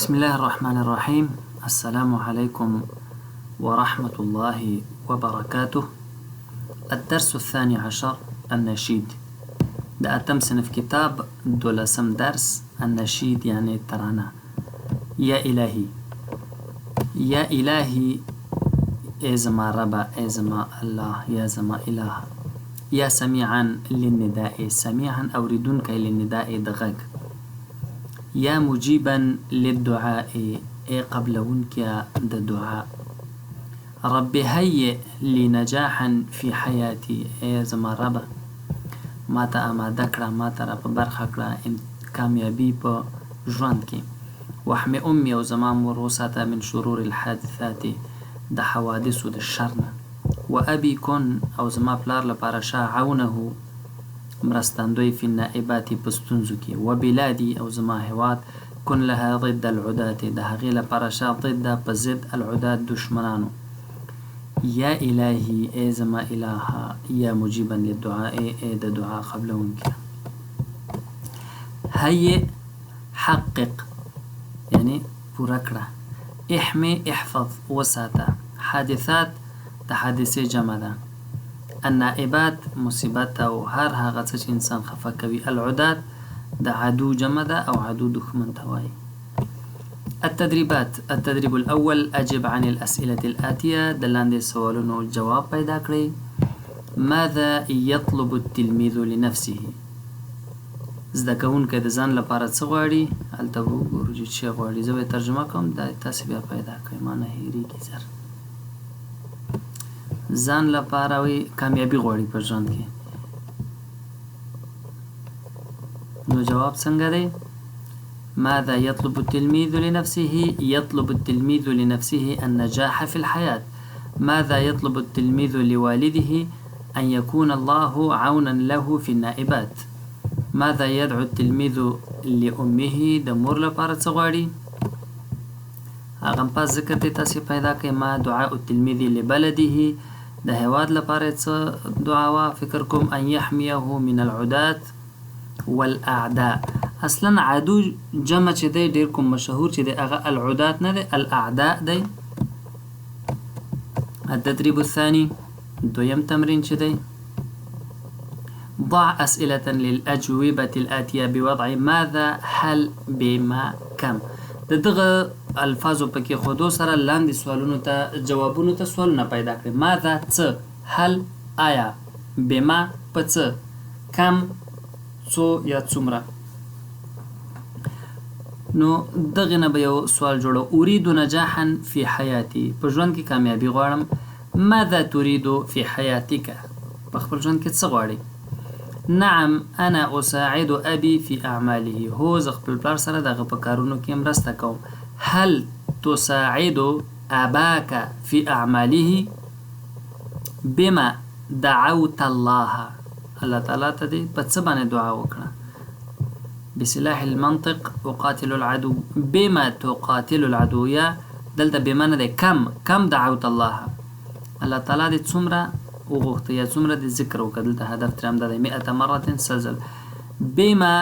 بسم الله الرحمن الرحيم. السلام عليكم ورحمة الله وبركاته. الدرس 12 النشيد. ده أتم صنف كتاب دولسم درس. النشيد يعني الترانة. يا إلهي يا إلهي، إي زما ربا، إي زما الله، يا زما إله. يا سميعا للنداء، سميعا أوردونك للنداء دغك. يا مجيبا للدعاء، اي قبلونك د دعاء. رب هيئ لي نجاحا في حياتي، اي زما رب ما ته آماده کړه، ما ته را په برخه کړه کامیابی په ژوند کې. واحمي امي او زما مور وساته من شرور الحادثات، د حوادثو د شر نه. و ابي كن او زما پلار لپاره شه عونه، مرستندوی فی النائبات پستونزو کی. و بلادی او زما هواد کن لها ضد العدات، د هغې لپاره شه ضد په ضد العدات دشمنانو. یا الهی ای زما اله، یا مجیبا للدعاء ای د دعا قبلونکی. هیئ حقق یعنی پورا کړه. احمی احفظ وساته. حادثات د حادثې جمع ده. النائبات مصیبت او هر هغه څه چې انسان خفه کوي. العدات د عدو جمع ده او عدو دښمن ته وایي. التدريبات. التدريب الأول أجب عن الأسئلة الآتية، د لاندې سوالونو جواب پیدا کړئ. ماذا يطلب التلميذ لنفسه، زده کوونکی د ځان لپاره څه غواړي؟ هلته وګورو چې څه غواړي. زه به ترجمه کوم، دا تاسې بیا پیدا کړئ، ما نه هېرېږي زر. ځان لپاره وي کامیابی غواړي په ژوند کې. نو جواب څنګه دی؟ ماذا يطلب التلميذ لنفسه؟ يطلب التلميذ لنفسه النجاح في الحياة. ماذا يطلب التلميذ لوالده؟ أن يكون الله عونا له في النائبات. ماذا يدعو التلميذ لأمه؟ د مور لپاره څه غواړي؟ هغه په ذکر دی تاسې پیدا کړئ. ما دعاء التلميذ لبلده، د هیواد لپاره څه دعا وا؟ فکر کوم ان يحميه من العدات والاعداء. اصلا عدو جمع چې دی ډیر کوم مشهور چې دی هغه العدات نه دی، الاعداء دی. التدريب الثاني دویم تمرین چې دی. ضع أسئلة للأجوبة الآتية بوضع ماذا، هل، بما، كم. د دغه الفاظو پکې خودو سره لاندې سوالونو ته جوابونو ته سوالونه پیدا کړئ. ماذا څه، هل آیا، بما په څه، کم څو یا څومره. نو دغه نه به یو سوال جوړو. اريد نجاحا في حياتي، په ژوند کې کامیابی غواړم. ماذا تريد في حياتك، په خپل ژوند کې څه غواړي. نعم انا اساعد ابي في اعماله، هو ز خپل پلار سره دغه په کارونو کې مرسته کوم. هل تساعد اباك في اعماله؟ بما دعوت الله، الله تعالی ته دې په څه باندې دعا وکړه. بسلاح المنطق اقاتل العدو. بما تقاتل العدو، یا دلته بما نه دی، کم دعوت الله، الله تعالی دې څومره وغوښته یا څومره د ذکر وکړه. دلته هدف ترې همدا دی، 100 مرة سزل. بما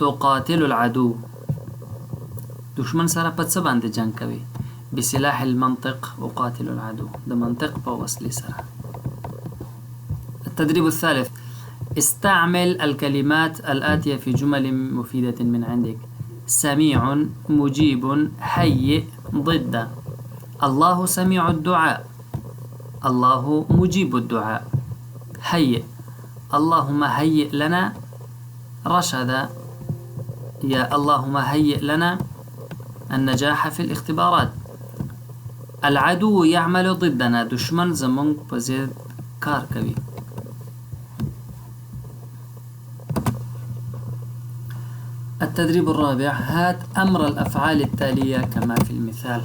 تقاتل العدو، دشمن سره په څه باندې جنگ کوي. بسلاح المنطق اقاتل العدو، د منطق په وسلې سره. التدريب الثالث. استعمل الكلمات الآتية في جمل مفيدة من عندك. سميع، مجيب، هيئ، ضد. الله سميع الدعاء، الله مجيب الدعاء. هيئ، اللهم هيئ لنا رشدا، يا اللهم هيئ لنا النجاح في الاختبارات. العدو يعمل ضدنا، دشمن زمونږ په ضد کار کوي. التدريب الرابع. هات أمر الأفعال التالية كما في المثال.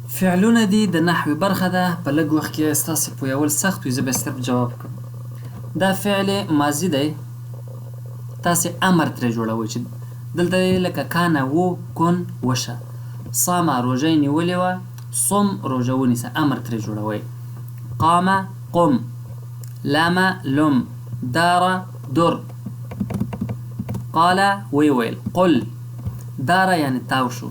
فعلونه دي د نحوی برخه ده، په لږ وخت کې ستاسې پوهول سخت وي، زه به صرف جواب کوم. دا فعل ماضي دی، تاسې امر ترې جوړوئ چې دلته لکه کانه و، کن وشه. صام روژه نیولې وه، صم روژه ونیسه، امر ترې جوړوئ. قام قم، لام لم، دار در. قال ويل قل دار يعني تاوشو.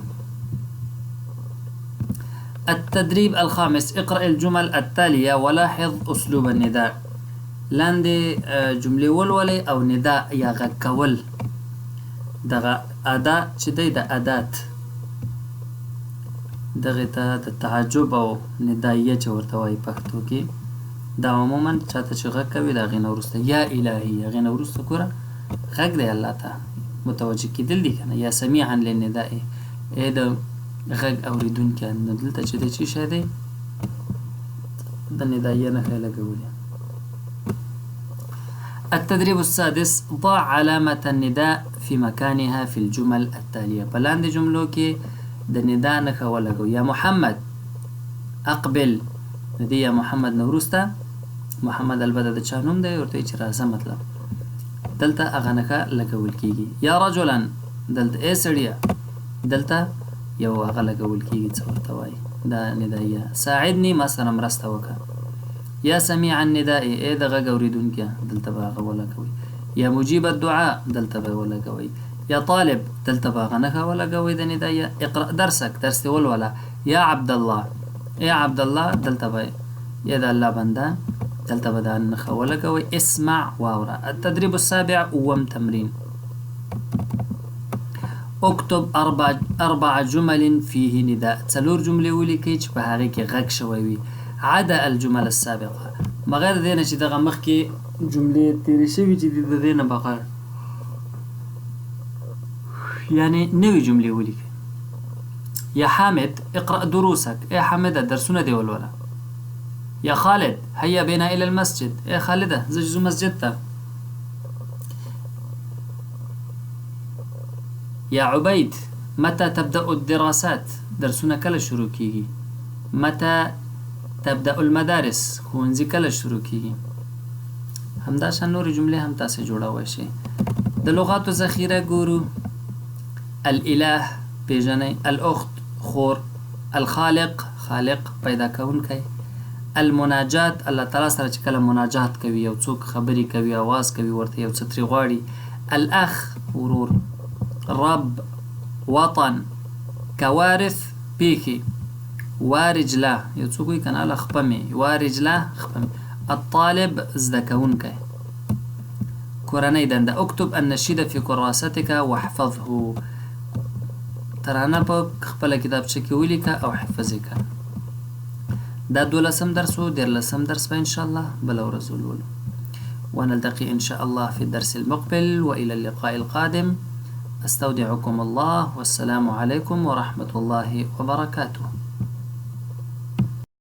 التدريب الخامس اقرأ الجمل التالية ولاحظ أسلوب النداء. لاندي جملة ولولي أو نداء يا غكول دغه أداة چې دی د أدات دغه ته د تعجب او ندایه چې ورته وایي پښتو کې دا عموما چاته چې غږ کوي د هغې نه وروسته یا الهي هغې نه وروسته ګوره غږ دی الله ته متوجه کېدل دي که نه یا سمیعا للنداء ای د غږ اورېدونکي نو دلته چې دی څه شی دی د ندایه نښه یې لګولې. التدريب السادس ضع علامة النداء في مكانها في الجمل التالية. بلاند جملو کې د ندا نښه ولګو. یا محمد اقبل دې یا محمد نه وروسته محمد البته د چا نوم دی ورته چې راځه مطلب دلته هغه نښه لګول کېږي. یا رجلا دلته ای سړیه دلته یو هغه لګول کېږي څه ورته وایي دا ندایه. ساعدني ما سره مرسته وکړه. یا سمیع النداء ای د غږ اورېدونکیه دلته به هغه ولګوئ. یا مجیب الدعاء دلته به ولګوئ. یا طالب دلته به هغه نښه ولګوئ د ندایه. اقرأ درسک درس دې ولوله. یا عبدالله ای عبدالله دلته به یا د الله بنده دلته به دا نښه ولګوئ. اسمع واوره. التدريب السابع اووم تمرین اكتب اربع جمل فيه نداء. څلور جملې ولیکئ چې په هغې کې غږ شوی وي. عدا الجمل السابقه بغیر د دې نه چې دغه مخکې جملې تېرې شوي چې د دې نه بغیر یعنې نوې جملې ولیکئ. یا حامد اقرأ دروسك ای حامده درسونه دې ولوله. یا خالد هيا بنا الى المسجد ای خالده زه ځو مسجد ته. یا عبید متى تبدأ الدراسات درسونه کله شروع کیږي. متى تبدأ المدارس ښوونځي کله شروع کیږي. همداشان نورې جملې هم تاسې جوړولی شئ. د لغاتو ذخیره ګورو. الاله پیژنئ. الاخت خور. الخالق خالق پیدا کوونکی. المناجات الله تعالی سره چې کله مناجات کوي یو څوک خبرې کوي آواز کوي ورته یو څه ترې غواړي. الاخ ورور. رب وطن کوارث پیښې. وارجله یو څوک وایي که نه هله خپه مې وارجله خپه مې. الطالب زده کوونکی. کورنۍ دنده. اکتب النشید فی کراستک واحفظه ترانه په خپله کتابچه کې ولیکه او حفظ یې کړه. دا 12 درس و 13 درس به انشاءالله بله ورځ ولولو. ونلتقي إن شاء الله في الدرس المقبل وإلى اللقاء القادم. أستودعكم الله والسلام عليكم ورحمة الله وبركاته.